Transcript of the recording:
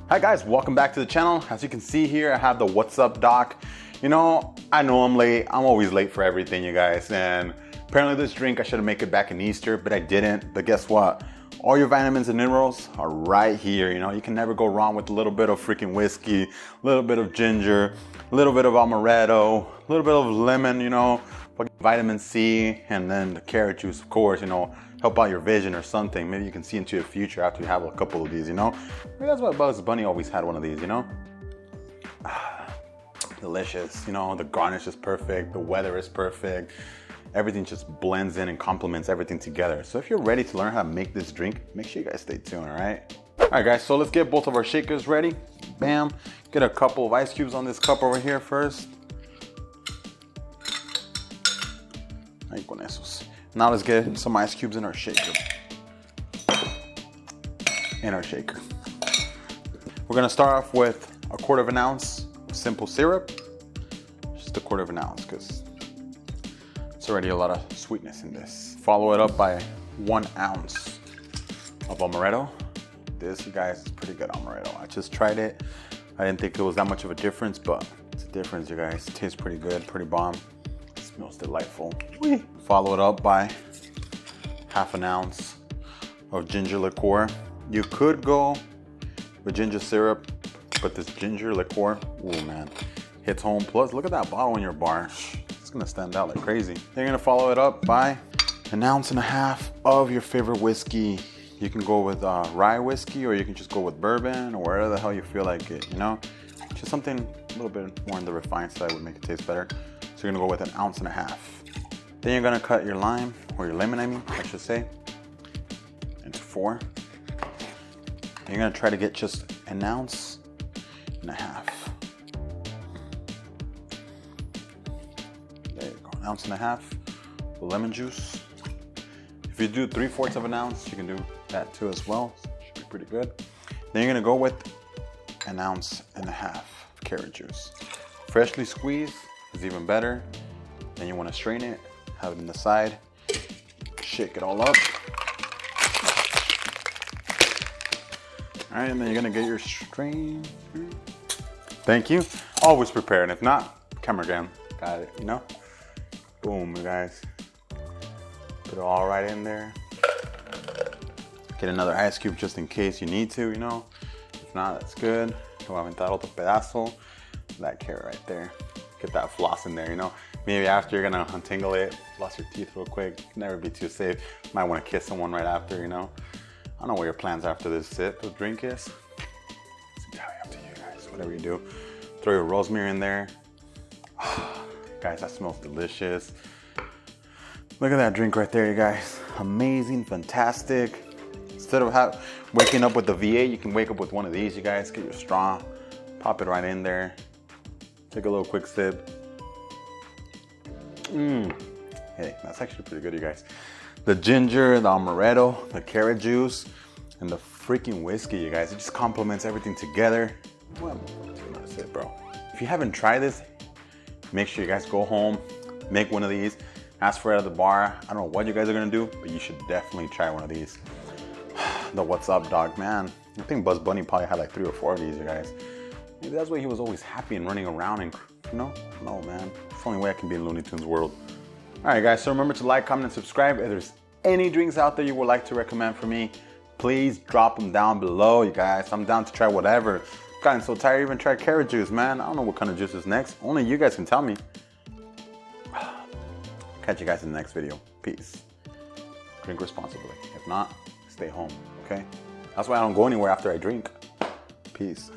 Hi guys, welcome back to the channel. As you can see here, I have the What's Up Doc. You know I'm late. I'm always late for everything, you guys. And apparently this drink, I should have made it back in Easter, but I didn't. But guess what? All your vitamins and minerals are right here. You know, you can never go wrong with a little bit of freaking whiskey, a little bit of ginger, a little bit of amaretto, a little bit of lemon, you know, vitamin C, and then the carrot juice, of course, you know, help out your vision or something. Maybe you can see into the future after you have a couple of these, you know. Maybe that's why Bugs Bunny always had one of these, you know. Delicious, you know, the garnish is perfect, the weather is perfect. Everything just blends in and complements everything together. So if you're ready to learn how to make this drink, make sure you guys stay tuned, all right? All right, guys, so let's get both of our shakers ready. Bam. Get a couple of ice cubes on this cup over here first. Ahí con esos. Now let's get some ice cubes in our shaker. We're gonna start off with a 1/4 ounce of simple syrup. Just a 1/4 ounce, because it's already a lot of sweetness in this. Follow it up by 1 ounce of amaretto. This, you guys, is pretty good amaretto. I just tried it. I didn't think it was that much of a difference, but it's a difference, you guys. It tastes pretty good, pretty bomb. It smells delightful. Whee! Follow it up by 1/2 ounce of ginger liqueur. You could go with ginger syrup, but this ginger liqueur, ooh man, hits home. Plus, look at that bottle in your bar. It's gonna stand out like crazy. Then you're gonna follow it up by 1.5 ounces of your favorite whiskey. You can go with rye whiskey, or you can just go with bourbon, or wherever the hell you feel like it, you know? Just something a little bit more on the refined side would make it taste better. So you're gonna go with 1.5 ounces. Then you're gonna cut your lime, or your lemon, I should say, into 4. And you're gonna try to get just 1.5 ounces. There you go, 1.5 ounces of lemon juice. If you do 3/4 of an ounce, you can do that too as well. Should be pretty good. Then you're gonna go with 1.5 ounces of carrot juice. Freshly squeezed is even better. Then you wanna strain it, have it in the side, shake it all up. All right, and then you're gonna get your strain. Thank you. Always prepared. If not, camera again. Got it, you know? Boom, you guys. Put it all right in there. Get another ice cube just in case you need to, you know? If not, that's good. Go aventar otro pedazo. That carrot right there. Get that floss in there, you know? Maybe after you're gonna untangle it, floss your teeth real quick. Never be too safe. Might wanna kiss someone right after, you know? I don't know what your plans after this sip of drink is. It's entirely up to you guys, whatever you do. Throw your rosemary in there. Guys, that smells delicious. Look at that drink right there, you guys. Amazing, fantastic. Instead of waking up with the V8, you can wake up with one of these, you guys. Get your straw, pop it right in there. Take a little quick sip. Hey, that's actually pretty good, you guys. The ginger, the amaretto, the carrot juice, and the freaking whiskey, you guys. It just complements everything together. Well, that's it, bro. If you haven't tried this, make sure you guys go home, make one of these, ask for it at the bar. I don't know what you guys are gonna do, but you should definitely try one of these. The What's Up Dog, man. I think Bugs Bunny probably had like 3 or 4 of these, you guys. Maybe that's why he was always happy and running around and, you know? No, man. It's the only way I can be in Looney Tunes world. All right, guys, so remember to like, comment, and subscribe. If there's any drinks out there you would like to recommend for me, please drop them down below, you guys. I'm down to try whatever. Gotten so tired, even tried carrot juice, man. I don't know what kind of juice is next. Only you guys can tell me. Catch you guys in the next video. Peace. Drink responsibly. If not, stay home, okay? That's why I don't go anywhere after I drink. Peace.